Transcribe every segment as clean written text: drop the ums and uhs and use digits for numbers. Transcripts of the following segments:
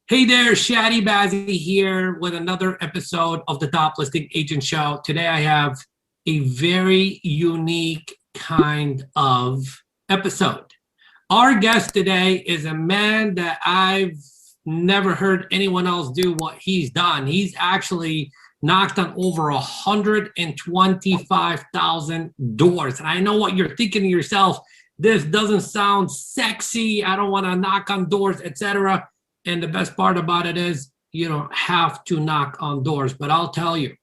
Hey there, Shadi Bazzi here with another episode of the Top Listing Agent Show. Today I have a very unique kind of episode. Our guest today is a man that I've never heard anyone else do what he's done. He's actually knocked on over 125,000 doors. And I know what you're thinking to yourself, this doesn't sound sexy. I don't want to knock on doors, etc. And the best part about it is you don't have to knock on doors. But I'll tell you,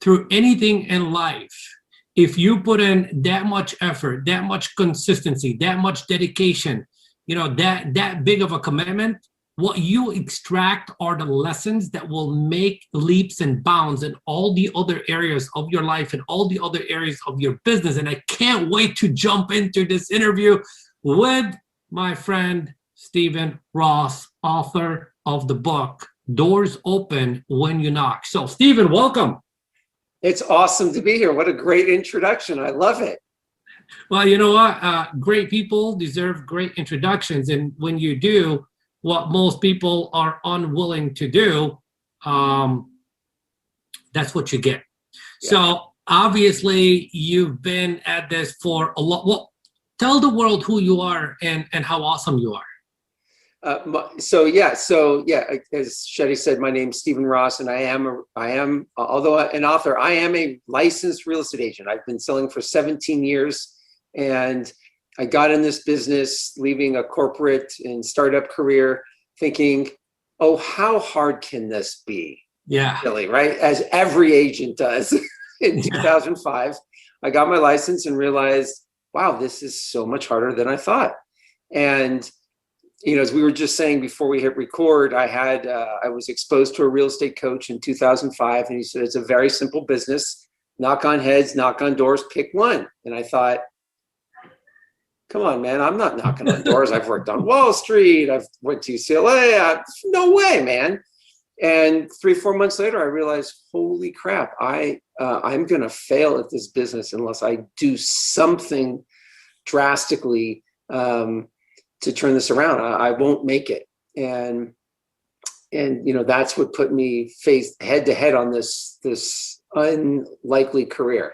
through anything in life, if you put in that much effort, that much consistency, that much dedication, that big of a commitment, what you extract are the lessons that will make leaps and bounds in all the other areas of your life and all the other areas of your business. And I can't wait to jump into this interview with my friend, Stephen Ross, author of the book, Doors Open When You Knock. So, Stephen, welcome. It's awesome to be here. What a great introduction. I love it. Well, you know what? Great people deserve great introductions. And when you do what most people are unwilling to do, that's what you get. Yeah. So, obviously, you've been at this for a lot. Well, tell the world who you are and how awesome you are. So yeah, as Shadi said, my name's Stephen Ross, and I am, although an author, I am a licensed real estate agent. I've been selling for 17 years, and I got in this business, leaving a corporate and startup career, thinking, oh, how hard can this be? Yeah. Really, right? As every agent does. In 2005, I got my license and realized, wow, this is so much harder than I thought. And as we were just saying before we hit record, I was exposed to a real estate coach in 2005, and he said, it's a very simple business. Knock on heads, knock on doors, pick one. And I thought, come on, man, I'm not knocking on doors. I've worked on Wall Street. I've went to UCLA. No way, man. And 3-4 months later, I realized, holy crap, I'm going to fail at this business unless I do something drastically to turn this around. I won't make it. And that's what put me face head to head on this unlikely career.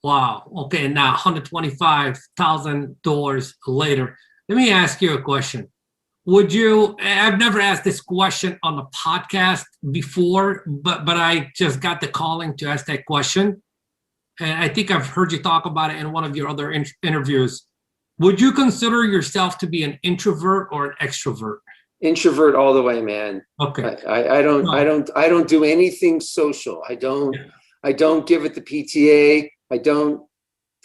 Wow. Okay. Now 125,000 doors later, let me ask you a question. I've never asked this question on the podcast before, but I just got the calling to ask that question. And I think I've heard you talk about it in one of your other interviews. Would you consider yourself to be an introvert or an extrovert? Introvert all the way, man. Okay. I don't do anything social. I don't give it the PTA. I don't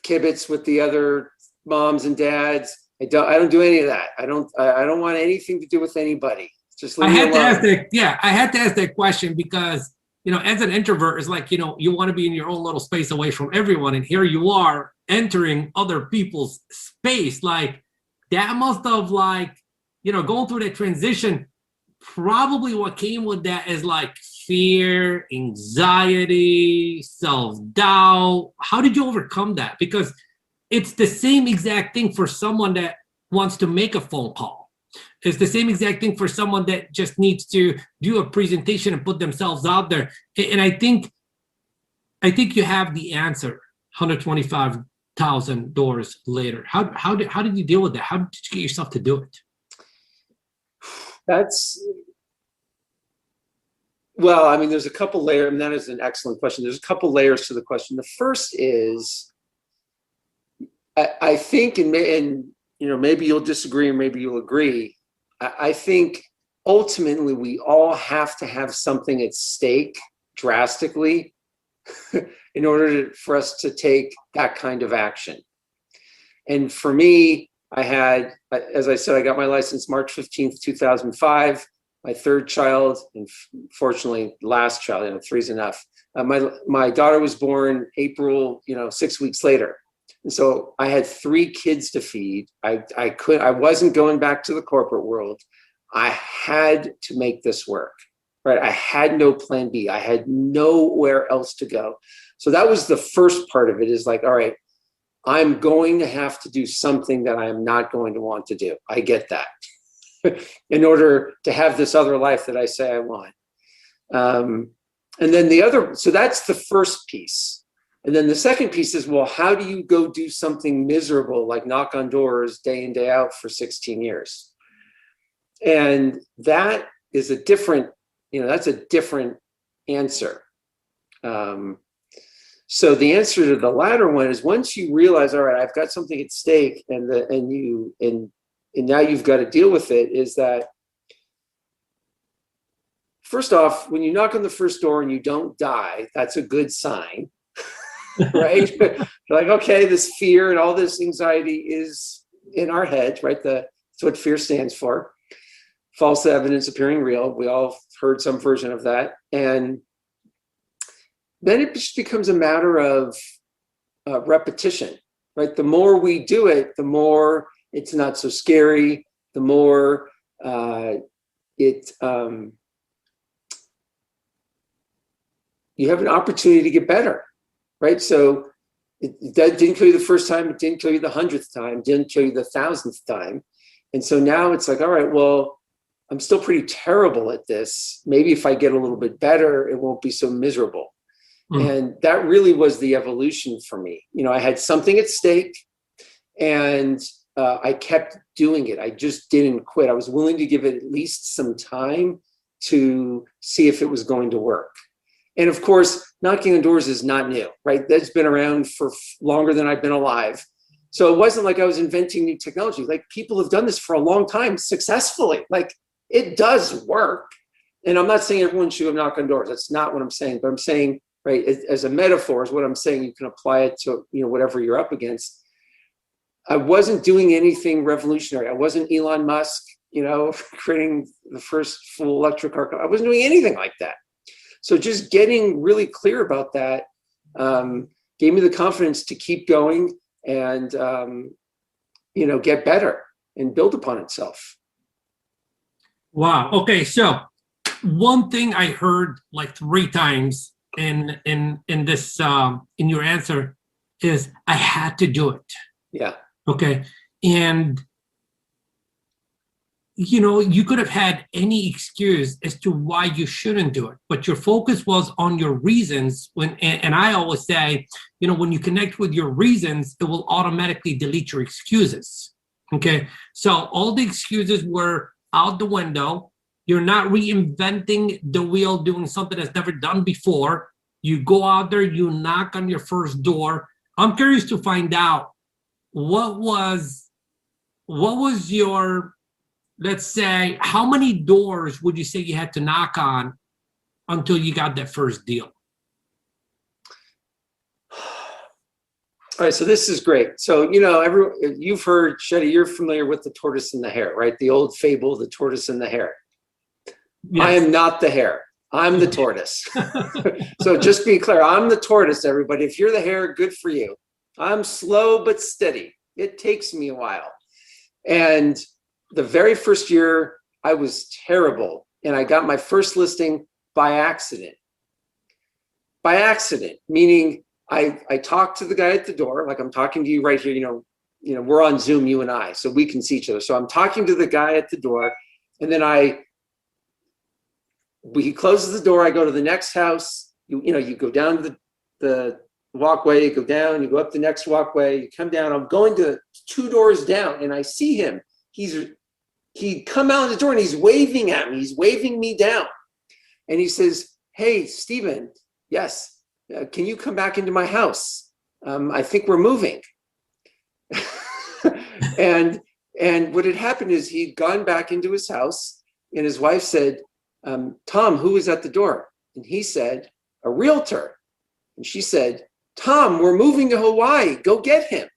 kibitz with the other moms and dads. I don't do any of that. I don't want anything to do with anybody. Just leave me alone. I had to ask that question because as an introvert, it's like, you want to be in your own little space away from everyone. And here you are entering other people's space. Like that must have going through that transition. Probably what came with that is like fear, anxiety, self-doubt. How did you overcome that? Because it's the same exact thing for someone that wants to make a phone call. It's the same exact thing for someone that just needs to do a presentation and put themselves out there. And I think you have the answer 125,000 doors later. How did you deal with that? How did you get yourself to do it? There's a couple layers, and that is an excellent question. There's a couple layers to the question. The first is, I think, and maybe you'll disagree or maybe you'll agree. I think ultimately we all have to have something at stake drastically in order for us to take that kind of action. And for me, as I said, I got my license March 15th, 2005. My third child, and fortunately last child, 3's enough. My daughter was born April, 6 weeks later. And so I had 3 kids to feed. I wasn't going back to the corporate world. I had to make this work, right? I had no plan B. I had nowhere else to go. So that was the first part of it, is like, all right, I'm going to have to do something that I am not going to want to do. I get that. in order to have this other life that I say I want. And then so that's the first piece. And then the second piece is, well, how do you go do something miserable like knock on doors day in, day out for 16 years? And that is a different, that's a different answer. So the answer to the latter one is, once you realize, all right, I've got something at stake, and now you've got to deal with it, is that first off, when you knock on the first door and you don't die, that's a good sign, right? You're like, okay, this fear and all this anxiety is in our head, right? That's what fear stands for. False evidence appearing real. We all heard some version of that. And then it just becomes a matter of repetition, right? The more we do it, the more it's not so scary, the more you have an opportunity to get better, right? So it didn't kill you the first time, it didn't kill you the 100th time, didn't kill you the 1000th time. And so now it's like, all right, well, I'm still pretty terrible at this. Maybe if I get a little bit better, it won't be so miserable. And that really was the evolution for me. I had something at stake, and I kept doing it. I just didn't quit. I was willing to give it at least some time to see if it was going to work. And of course, knocking on doors is not new, right? That's been around for longer than I've been alive. So it wasn't like I was inventing new technology. Like, people have done this for a long time successfully. Like, it does work. And I'm not saying everyone should go knock on doors. That's not what I'm saying. But I'm saying, right, as a metaphor is what I'm saying. You can apply it to, whatever you're up against. I wasn't doing anything revolutionary. I wasn't Elon Musk, creating the first full electric car. I wasn't doing anything like that. So just getting really clear about that gave me the confidence to keep going and, get better and build upon itself. Wow. Okay. So one thing I heard like 3 times in this in your answer is, I had to do it. Yeah. Okay. And you could have had any excuse as to why you shouldn't do it, but your focus was on your reasons. And I always say, when you connect with your reasons, it will automatically delete your excuses. Okay. So all the excuses were out the window. You're not reinventing the wheel, doing something that's never done before. You go out there, you knock on your first door. I'm curious to find out what was your, let's say, how many doors would you say you had to knock on until you got that first deal? All right, so this is great. So, you've heard, Shetty, you're familiar with the tortoise and the hare, right? The old fable, the tortoise and the hare. Yes. I am not the hare. I'm the tortoise. So just being clear, I'm the tortoise, everybody. If you're the hare, good for you. I'm slow but steady. It takes me a while. And the very first year, I was terrible. And I got my first listing by accident. By accident, meaning I talked to the guy at the door, like I'm talking to you right here, we're on Zoom, you and I, so we can see each other. So I'm talking to the guy at the door, and then he closes the door, I go to the next house, you go down to the walkway, you go down, you go up the next walkway, you come down, I'm going to 2 doors down, and I see him. He'd come out of the door and he's waving at me, he's waving me down. And he says, "Hey, Stephen, yes. Can you come back into my house? I think we're moving." and what had happened is he'd gone back into his house, and his wife said, "Tom, who is at the door?" And he said, "A realtor." And she said, "Tom, we're moving to Hawaii. Go get him."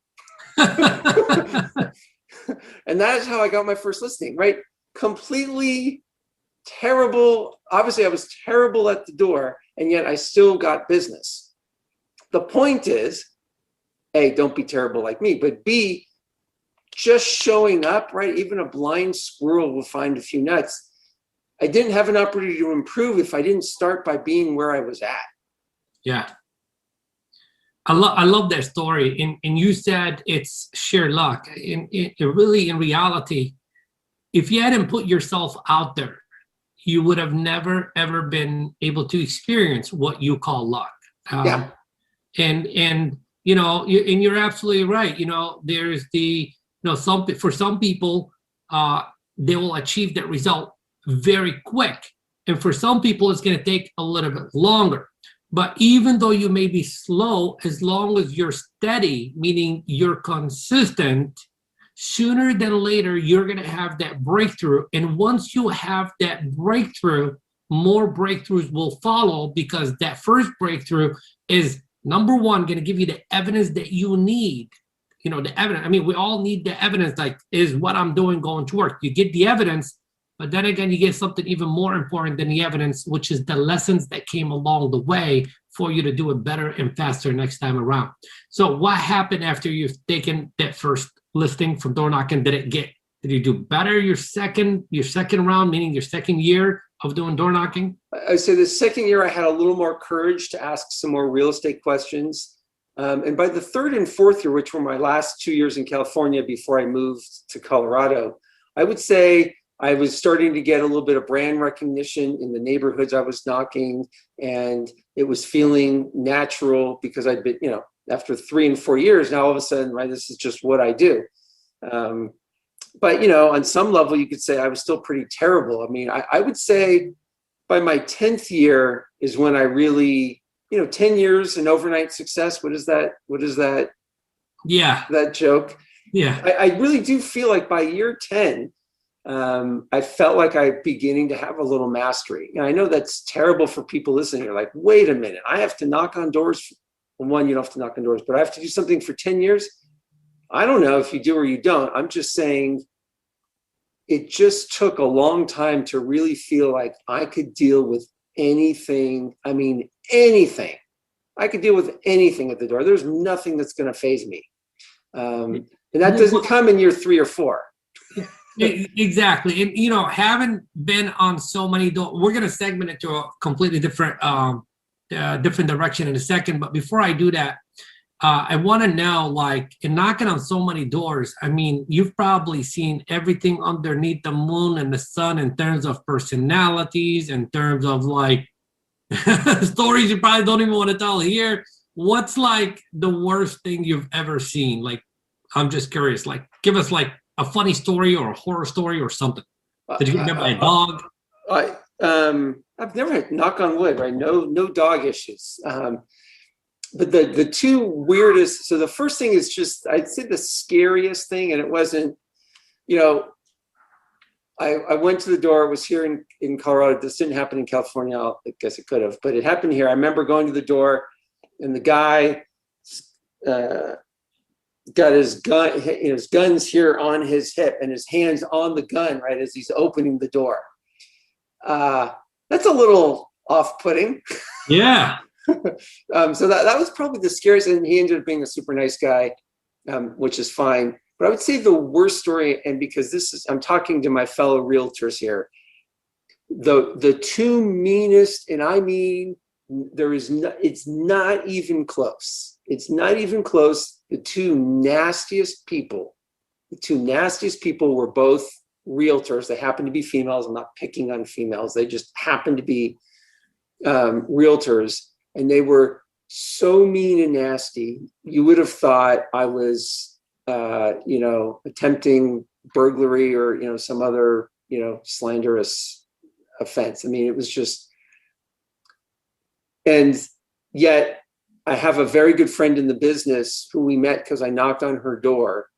And that is how I got my first listing, right? Completely terrible. Obviously, I was terrible at the door, and yet I still got business. The point is, A, don't be terrible like me, but B, just showing up, right? Even a blind squirrel will find a few nuts. I didn't have an opportunity to improve if I didn't start by being where I was at. Yeah. I love that story. And you said it's sheer luck. Really, in reality, if you hadn't put yourself out there, you would have never ever been able to experience what you call luck. Yeah. And you know, and you're absolutely right. You know, there's for some people, they will achieve that result very quick, and for some people, it's going to take a little bit longer. But even though you may be slow, as long as you're steady, meaning you're consistent, sooner than later, you're going to have that breakthrough. And once you have that breakthrough, more breakthroughs will follow, because that first breakthrough is, number one, going to give you the evidence that you need. You know, the evidence. I mean, we all need the evidence, like, is what I'm doing going to work? You get the evidence, but then again, you get something even more important than the evidence, which is the lessons that came along the way for you to do it better and faster next time around. So what happened after you've taken that first listing from door knocking? Did you do better your second round, meaning your second year of doing door knocking? I say the second year I had a little more courage to ask some more real estate questions. And by the third and fourth year, which were my last 2 years in California before I moved to Colorado, I would say I was starting to get a little bit of brand recognition in the neighborhoods I was knocking, and it was feeling natural because I'd been, after 3 and 4 years, now all of a sudden, right, this is just what I do. But, on some level, you could say I was still pretty terrible. I mean, I would say by my 10th year is when I really, 10 years and overnight success. What is that? Yeah. That joke. Yeah. I really do feel like by year 10, I felt like I'm beginning to have a little mastery. And I know that's terrible for people listening. You're like, wait a minute, I have to knock on doors. Well, one, you don't have to knock on doors, but I have to do something for 10 years. I don't know if you do or you don't. I'm just saying it just took a long time to really feel like I could deal with anything. I mean, anything. I could deal with anything at the door. There's nothing that's going to faze me. And that doesn't come in year 3 or 4. Exactly. And, having been on so many doors, we're going to segment it to a completely different direction in a second. But before I do that, I want to know, like, in knocking on so many doors, I mean, you've probably seen everything underneath the moon and the sun in terms of personalities, in terms of, like, stories you probably don't even want to tell here. What's, like, the worst thing you've ever seen? Like, I'm just curious. Like, give us, like, a funny story or a horror story or something. Did you get bit by a dog? I've never had, knock on wood, right? No dog issues. But the two weirdest, so the first thing is just, I'd say the scariest thing, and it wasn't, I went to the door. It was here in Colorado. This didn't happen in California. I guess it could have, but it happened here. I remember going to the door, and the guy got his gun's here on his hip and his hands on the gun right as he's opening the door. That's a little off-putting. Yeah. So that was probably the scariest, and he ended up being a super nice guy, which is fine. But I would say the worst story, and because I'm talking to my fellow realtors here, the two meanest, and I mean, it's not even close. It's not even close. The two nastiest people were both realtors. They happened to be females. I'm not picking on females. They just happened to be realtors. And they were so mean and nasty. You would have thought I was, attempting burglary or, some other, slanderous offense. I mean, it was just, and yet I have a very good friend in the business who we met because I knocked on her door,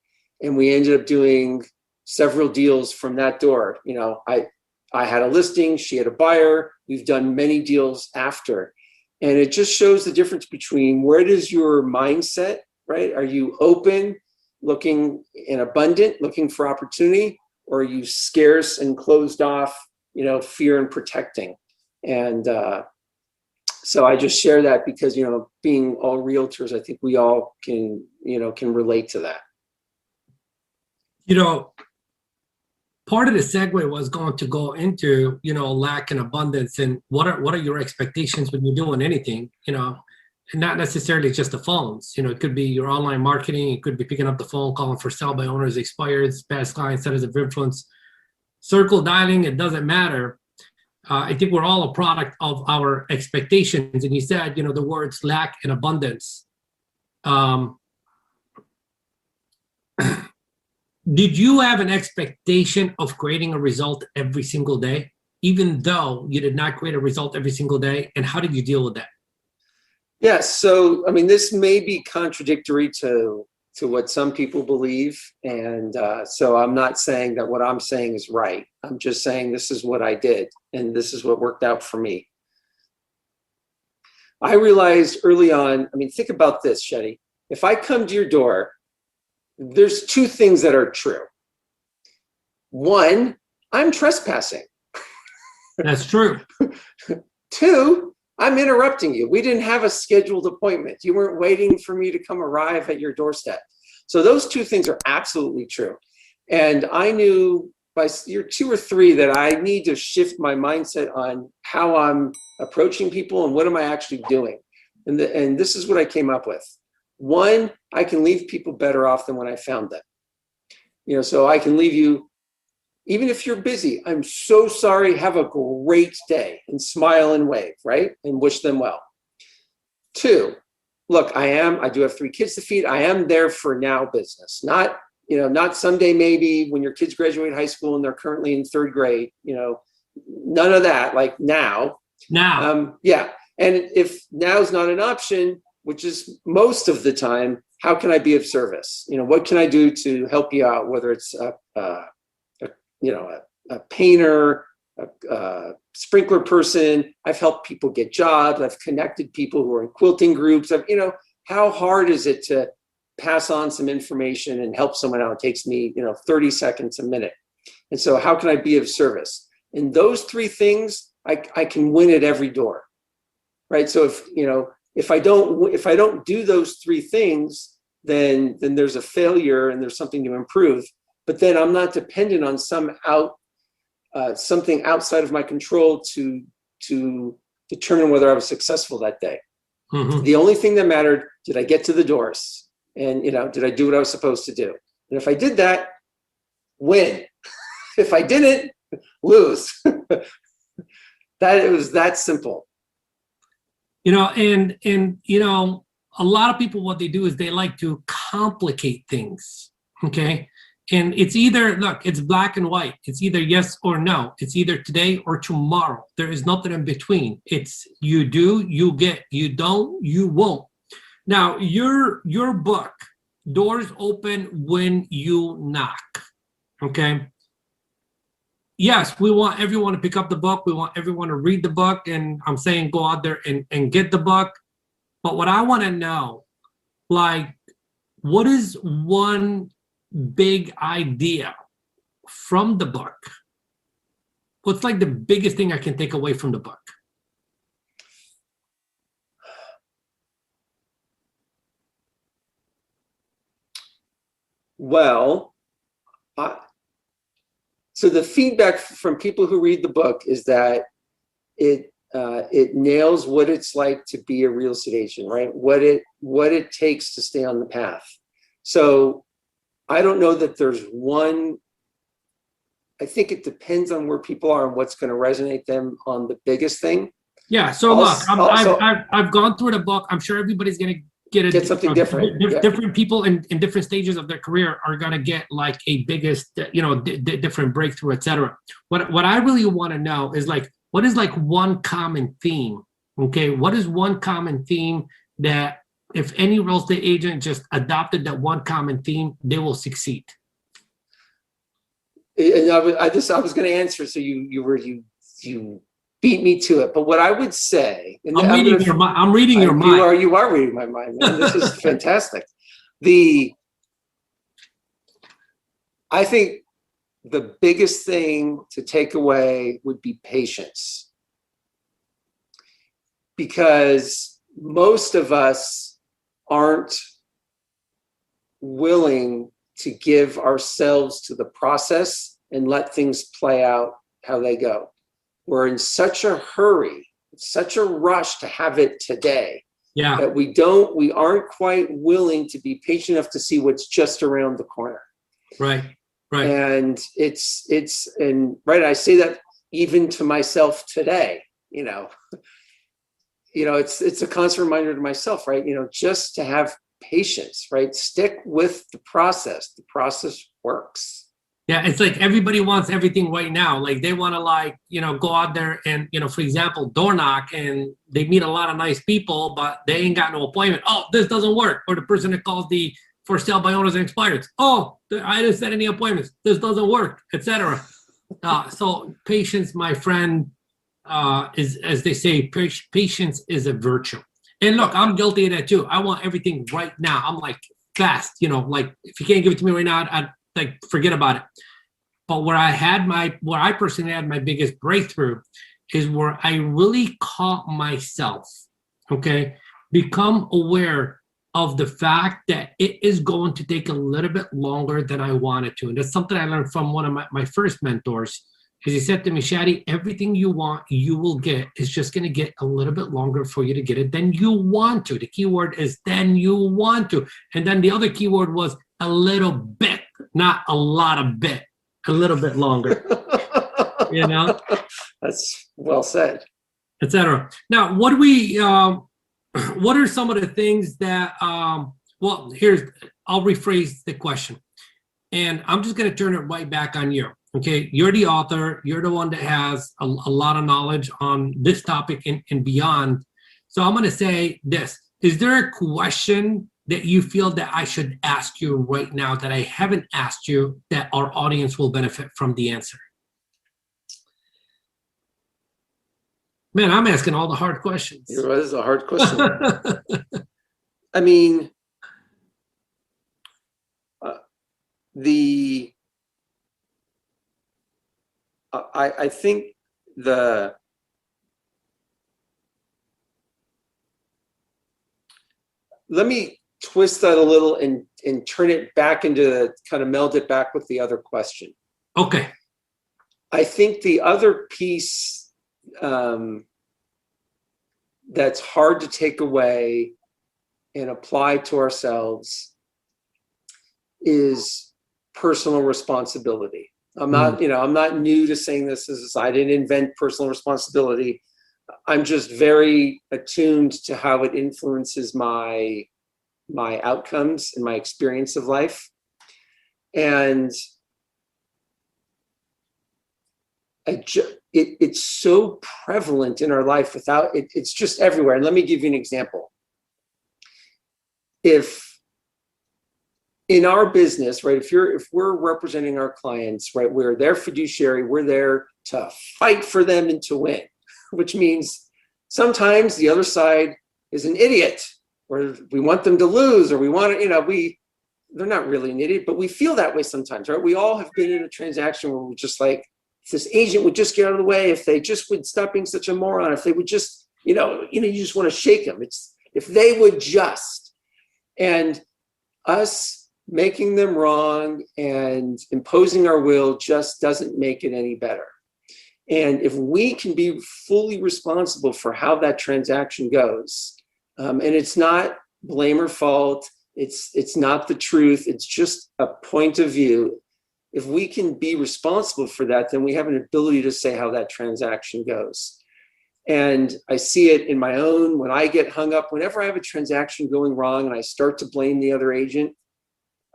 and we ended up doing several deals from that door. I had a listing, she had a buyer. We've done many deals after. And it just shows the difference between where does your mindset, right? Are you open, looking and abundant, looking for opportunity, or are you scarce and closed off, fear and protecting? And so I just share that because, being all realtors, I think we all can relate to that. Part of the segue was going to go into, lack and abundance, and what are your expectations when you're doing anything, and not necessarily just the phones. It could be your online marketing. It could be picking up the phone, calling for sell by owners, expired, past clients, centers of influence. circle dialing, it doesn't matter. I think we're all a product of our expectations. And you said, the words lack and abundance. Did you have an expectation of creating a result every single day, even though you did not create a result every single day? And how did you deal with that? Yes. So, I mean, this may be contradictory to what some people believe. And so I'm not saying that what I'm saying is right. I'm just saying this is what I did, and this is what worked out for me. I realized early on, I mean, think about this, Shetty. If I come to your door, there's two things that are true. One, I'm trespassing. That's true. Two, I'm interrupting you. We didn't have a scheduled appointment. You weren't waiting for me to come arrive at your doorstep. So those two things are absolutely true. And I knew by year 2 or 3 that I need to shift my mindset on how I'm approaching people and what am I actually doing. And this is what I came up with. One, I can leave people better off than when I found them. So I can leave you, even if you're busy, I'm so sorry, have a great day, and smile and wave, right? And wish them well. 2, look, I do have 3 kids to feed. I am there for now business, not someday maybe when your kids graduate high school and they're currently in 3rd grade, none of that, like now. Yeah. And if now is not an option, which is most of the time, how can I be of service? What can I do to help you out? Whether it's a painter, a sprinkler person. I've helped people get jobs. I've connected people who are in quilting groups. How hard is it to pass on some information and help someone out? It takes me, 30 seconds, a minute. And so how can I be of service? And those 3 things, I can win at every door, right? So if I don't do those 3 things, then there's a failure and there's something to improve. But then I'm not dependent on something outside of my control to determine whether I was successful that day. Mm-hmm. The only thing that mattered, did I get to the doors? And did I do what I was supposed to do? And if I did that, win. If I didn't, lose. It was that simple. And a lot of people, what they do is they like to complicate things. Okay. And it's either, look, it's black and white. It's either yes or no. It's either today or tomorrow. There is nothing in between. It's you do, you get, you don't, you won't. Now, your book, Doors Open When You Knock. Okay. Yes, we want everyone to pick up the book. We want everyone to read the book. And I'm saying go out there and get the book. But what I want to know, what is one big idea from the book? What's the biggest thing I can take away from the book? Well, so the feedback from people who read the book is that it nails what it's like to be a real estate agent, right? What it takes to stay on the path. So I don't know that there's one. I think it depends on where people are and what's going to resonate them on the biggest thing. Yeah. So I've gone through the book. I'm sure everybody's going to get something different. Different people in different stages of their career are going to get a biggest, different breakthrough, etc. What I really want to know is what is one common theme? Okay. What is one common theme that if any real estate agent just adopted that one common theme, they will succeed? And I was going to answer. So you beat me to it. But what I would say, and I'm reading your mind. You are reading my mind, man. This is fantastic. I think the biggest thing to take away would be patience, because most of us aren't willing to give ourselves to the process and let things play out how they go. We're in such a hurry, such a rush to have it today, that we aren't quite willing to be patient enough to see what's just around the corner. Right. Right. And and right, I say that even to myself today, it's a constant reminder to myself, right? Just to have patience, right? Stick with the process. The process works. Yeah, it's like everybody wants everything right now. Like they want to go out there and, for example, door knock, and they meet a lot of nice people, but they ain't got no appointment. Oh, this doesn't work. Or the person that calls the for sale by owners and expired. Oh, I didn't set any appointments. This doesn't work, etc. So patience, my friend, is, as they say, patience is a virtue. And look, I'm guilty of that too. I want everything right now. I'm like fast, like if you can't give it to me right now, I'd like forget about it. But where I personally had my biggest breakthrough is where I really caught myself, okay, become aware of the fact that it is going to take a little bit longer than I wanted to. And that's something I learned from one of my first mentors. Is he said to me, Shadi, everything you want, you will get. It's just going to get a little bit longer for you to get it than you want to. The key word is then you want to. And then the other key word was a little bit, not a lot of bit, a little bit longer. That's well said. Etc. Now, what are some of the things that, I'll rephrase the question. And I'm just going to turn it right back on you. Okay, you're the author. You're the one that has a lot of knowledge on this topic and beyond. So I'm going to say this. Is there a question that you feel that I should ask you right now that I haven't asked you that our audience will benefit from the answer? Man, I'm asking all the hard questions. It was a hard question. I mean, I think let me twist that a little and turn it back into kind of meld it back with the other question. Okay. I think the other piece that's hard to take away and apply to ourselves is personal responsibility. I'm not new to saying this. I didn't invent personal responsibility. I'm just very attuned to how it influences my outcomes and my experience of life. And it's so prevalent in our life it's just everywhere. And let me give you an example. If in our business, right, if we're representing our clients, right, we're their fiduciary, we're there to fight for them and to win, which means sometimes the other side is an idiot, or we want them to lose, or we want to, they're not really an idiot, but we feel that way sometimes, right? We all have been in a transaction where we're just like, if this agent would just get out of the way, if they just would stop being such a moron, if they would just, you just want to shake them. It's if they would just, and us making them wrong and imposing our will just doesn't make it any better. And if we can be fully responsible for how that transaction goes, and it's not blame or fault, it's not the truth, it's just a point of view. If we can be responsible for that, then we have an ability to say how that transaction goes. And I see it in my own, when I get hung up, whenever I have a transaction going wrong and I start to blame the other agent,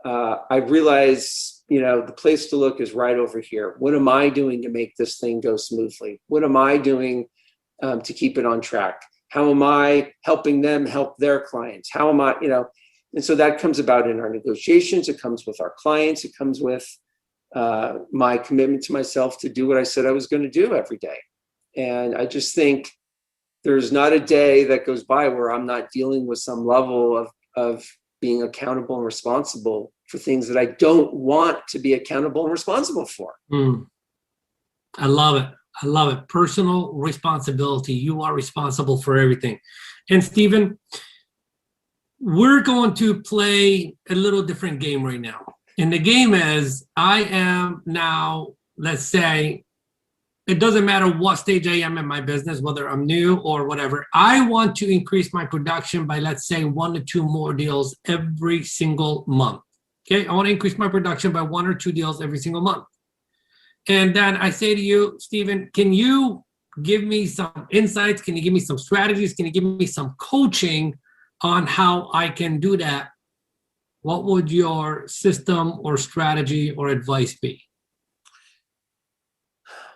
I realize, the place to look is right over here. What am I doing to make this thing go smoothly? What am I doing to keep it on track? How am I helping them help their clients? How am I, and so that comes about in our negotiations. It comes with our clients. It comes with my commitment to myself to do what I said I was going to do every day. And I just think there's not a day that goes by where I'm not dealing with some level of being accountable and responsible for things that I don't want to be accountable and responsible for. I love it. I love it. Personal responsibility. You are responsible for everything. And Stephen, we're going to play a little different game right now. And the game is, I am now, let's say, it doesn't matter what stage I am in my business, whether I'm new or whatever. I want to increase my production by, let's say, 1 to 2 more deals every single month. Okay, I want to increase my production by 1 or 2 deals every single month. And then I say to you, Stephen, can you give me some insights? Can you give me some strategies? Can you give me some coaching on how I can do that? What would your system or strategy or advice be?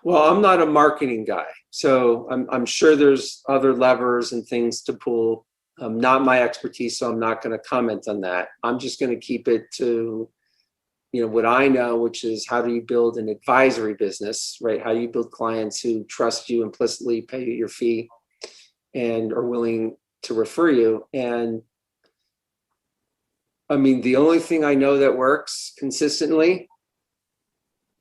Well, I'm not a marketing guy, so I'm sure there's other levers and things to pull. Not my expertise, so I'm not going to comment on that. I'm just going to keep it to, what I know, which is how do you build an advisory business, right? How do you build clients who trust you implicitly, pay you your fee, and are willing to refer you? And I mean, the only thing I know that works consistently,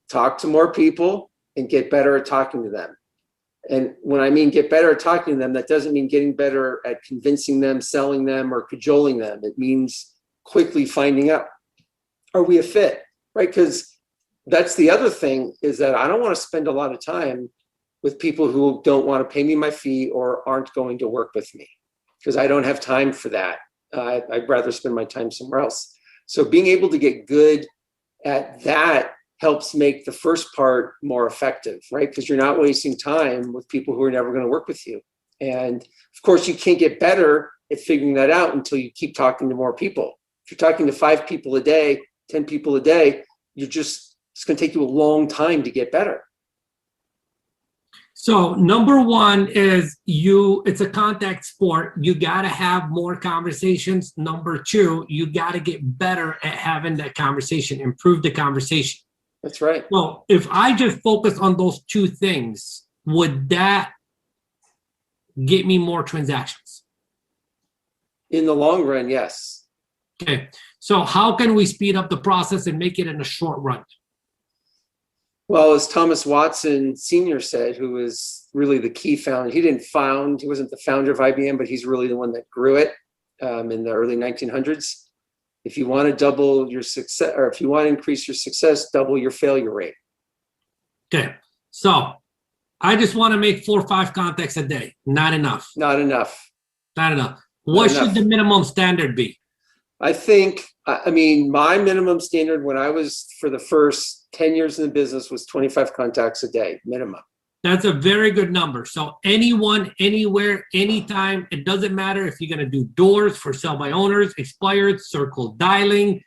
talk to more people and get better at talking to them. And when I mean get better at talking to them, that doesn't mean getting better at convincing them, selling them, or cajoling them. It means quickly finding out, are we a fit, right? Because that's the other thing, is that I don't want to spend a lot of time with people who don't want to pay me my fee or aren't going to work with me, because I don't have time for that. I'd rather spend my time somewhere else. So being able to get good at that helps make the first part more effective, right? Because you're not wasting time with people who are never going to work with you. And of course, you can't get better at figuring that out until you keep talking to more people. If you're talking to 5 people a day, 10 people a day, it's going to take you a long time to get better. So number one is it's a contact sport. You got to have more conversations. Number 2, you got to get better at having that conversation, improve the conversation. That's right. Well, if I just focus on those 2 things, would that get me more transactions? In the long run, yes. Okay. So how can we speed up the process and make it in a short run? Well, as Thomas Watson Sr. said, who was really the key founder, he wasn't the founder of IBM, but he's really the one that grew it in the early 1900s. If you want to double your success, or if you want to increase your success, double your failure rate. Okay. So I just want to make 4 or 5 contacts a day. Not enough. Not enough. Not enough. What should the minimum standard be? I think, my minimum standard when I was, for the first 10 years in the business, was 25 contacts a day, minimum. That's a very good number. So anyone, anywhere, anytime, it doesn't matter if you're going to do doors for sell by owners, expired, circle dialing,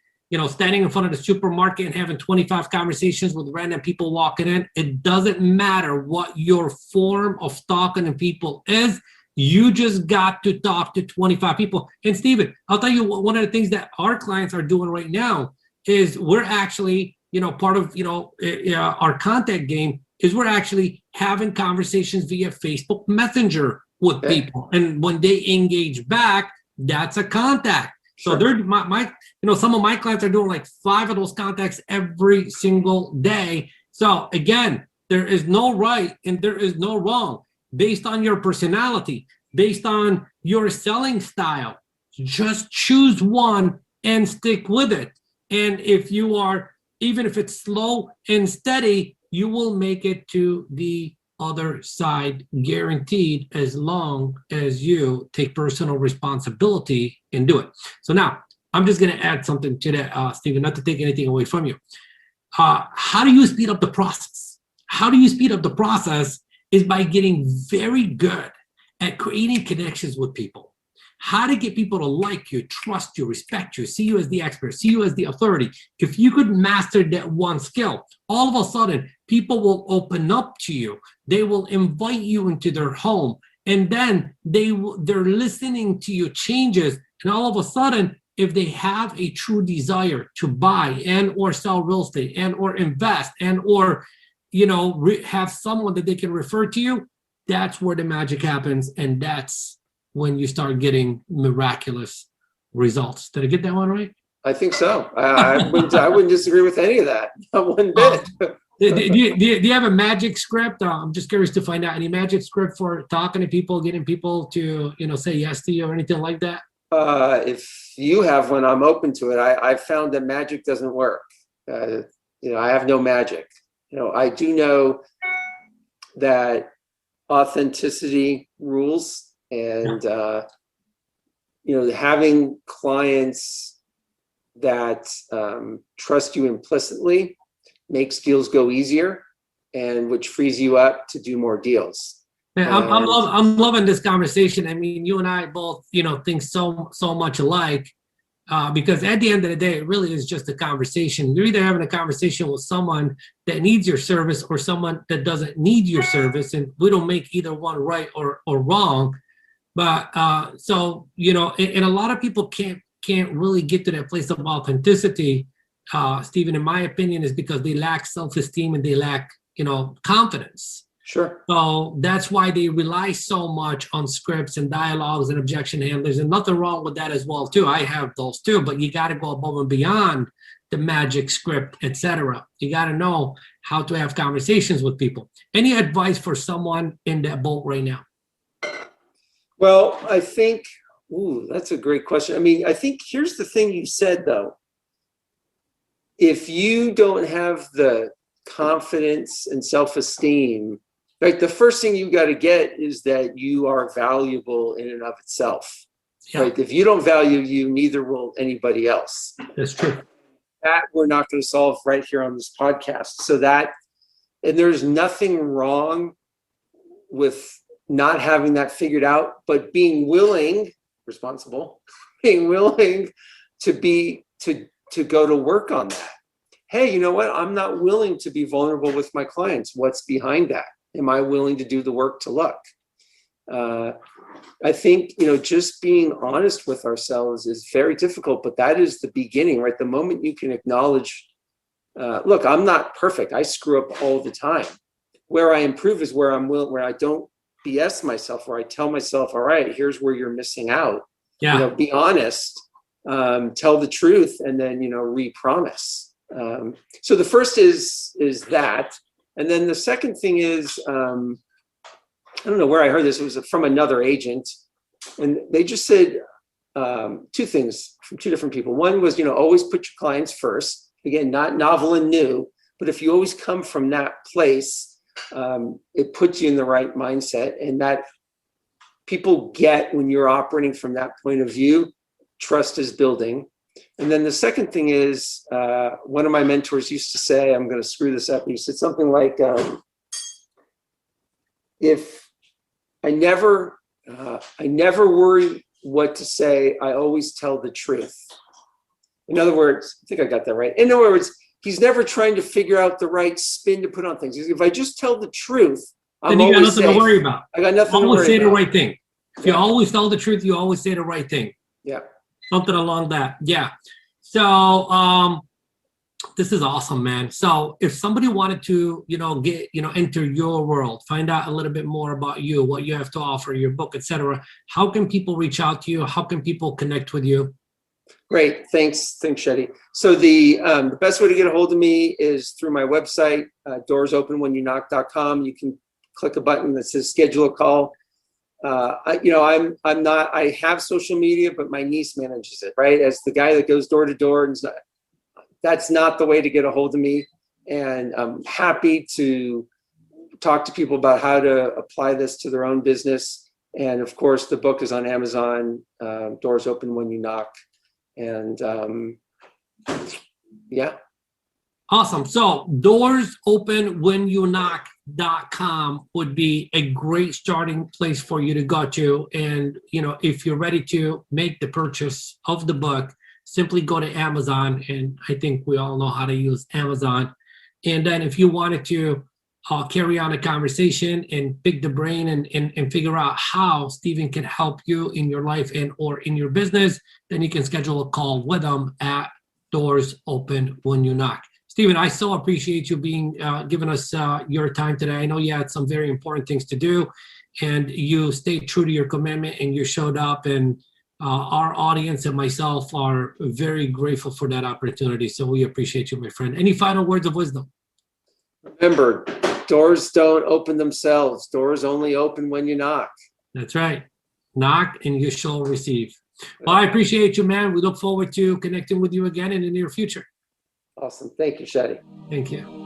standing in front of the supermarket and having 25 conversations with random people walking in. It doesn't matter what your form of talking to people is. You just got to talk to 25 people. And Stephen, I'll tell you, one of the things that our clients are doing right now is we're actually, part of, our contact game is we're actually having conversations via Facebook Messenger with people. And when they engage back, that's a contact. So they're some of my clients are doing like 5 of those contacts every single day. So again, there is no right and there is no wrong based on your personality, based on your selling style. Just choose one and stick with it. And if you are, even if it's slow and steady, you will make it to the other side, guaranteed, as long as you take personal responsibility and do it. So now I'm just going to add something to that, Stephen, not to take anything away from you. How do you speed up the process? How do you speed up the process is by getting very good at creating connections with people. How to get people to like you, trust you, respect you, see you as the expert, see you as the authority. If you could master that one skill, all of a sudden, people will open up to you. They will invite you into their home. And then they're listening to your changes. And all of a sudden, if they have a true desire to buy and or sell real estate and or invest and or have someone that they can refer to you, that's where the magic happens. And that's when you start getting miraculous results. Did I get that one right? I think so. I wouldn't disagree with any of that. Not one bit. Do you have a magic script? I'm just curious to find out any magic script for talking to people, getting people to, say yes to you or anything like that? If you have one, I'm open to it. I found that magic doesn't work. I have no magic. I do know that authenticity rules, and having clients that trust you implicitly, makes deals go easier, and which frees you up to do more deals. Man, I'm loving this conversation. I mean, you and I both, think so much alike, because at the end of the day, it really is just a conversation. You're either having a conversation with someone that needs your service or someone that doesn't need your service, and we don't make either one right or wrong. But so, and a lot of people can't really get to that place of authenticity, Stephen, in my opinion, is because they lack self-esteem and they lack, confidence. Sure. So that's why they rely so much on scripts and dialogues and objection handlers, and nothing wrong with that as well too. I have those too, but you got to go above and beyond the magic script, etc. You got to know how to have conversations with people. Any advice for someone in that boat right now? Well, I think, that's a great question. I mean, I think here's the thing you said though. If you don't have the confidence and self-esteem, right, the first thing you got to get is that you are valuable in and of itself. Yeah. Right? If you don't value you, neither will anybody else. That's true. That we're not going to solve right here on this podcast. So that, and there's nothing wrong with not having that figured out, but being willing, responsible, being willing to go to work on that. Hey, you know what? I'm not willing to be vulnerable with my clients. What's behind that? Am I willing to do the work to look? I think, just being honest with ourselves is very difficult, but that is the beginning, right? The moment you can acknowledge, look, I'm not perfect. I screw up all the time. Where I improve is where where I don't BS myself, where I tell myself, all right, here's where you're missing out. Yeah. Be honest, tell the truth, and then, re-promise. So the first is that. And then the second thing is, I don't know where I heard this. It was from another agent. And they just said two things from two different people. One was, always put your clients first. Again, not novel and new, but if you always come from that place, it puts you in the right mindset. And that people get when you're operating from that point of view, trust is building. And then the second thing is, one of my mentors used to say, I'm going to screw this up. He said something like, if I never worry what to say, I always tell the truth. In other words, I think I got that right. In other words, he's never trying to figure out the right spin to put on things. If I just tell the truth, then you got nothing to worry about. I got nothing to worry about. Always say the right thing. If you always tell the truth, you always say the right thing. Yeah. Something along that. Yeah. So this is awesome, man. So if somebody wanted to, get, enter your world, find out a little bit more about you, what you have to offer, your book, etc., how can people reach out to you? How can people connect with you? Great. Thanks, Shetty. So the best way to get a hold of me is through my website, doorsopenwhenyounknock.com. You can click a button that says schedule a call. I have social media, but my niece manages it, right? As the guy that goes door to door, and that's not the way to get a hold of me. And I'm happy to talk to people about how to apply this to their own business. And of course, the book is on Amazon, Doors Open When You Knock. And yeah. Awesome. So doorsopenwhenyounknock.com would be a great starting place for you to go to. And, if you're ready to make the purchase of the book, simply go to Amazon. And I think we all know how to use Amazon. And then if you wanted to carry on a conversation and pick the brain and figure out how Stephen can help you in your life and or in your business, then you can schedule a call with him at Doors Open When You Knock. Stephen, I so appreciate you giving us your time today. I know you had some very important things to do, and you stayed true to your commitment, and you showed up, and our audience and myself are very grateful for that opportunity. So we appreciate you, my friend. Any final words of wisdom? Remember, doors don't open themselves. Doors only open when you knock. That's right. Knock and you shall receive. Well, I appreciate you, man. We look forward to connecting with you again in the near future. Awesome. Thank you, Shetty. Thank you.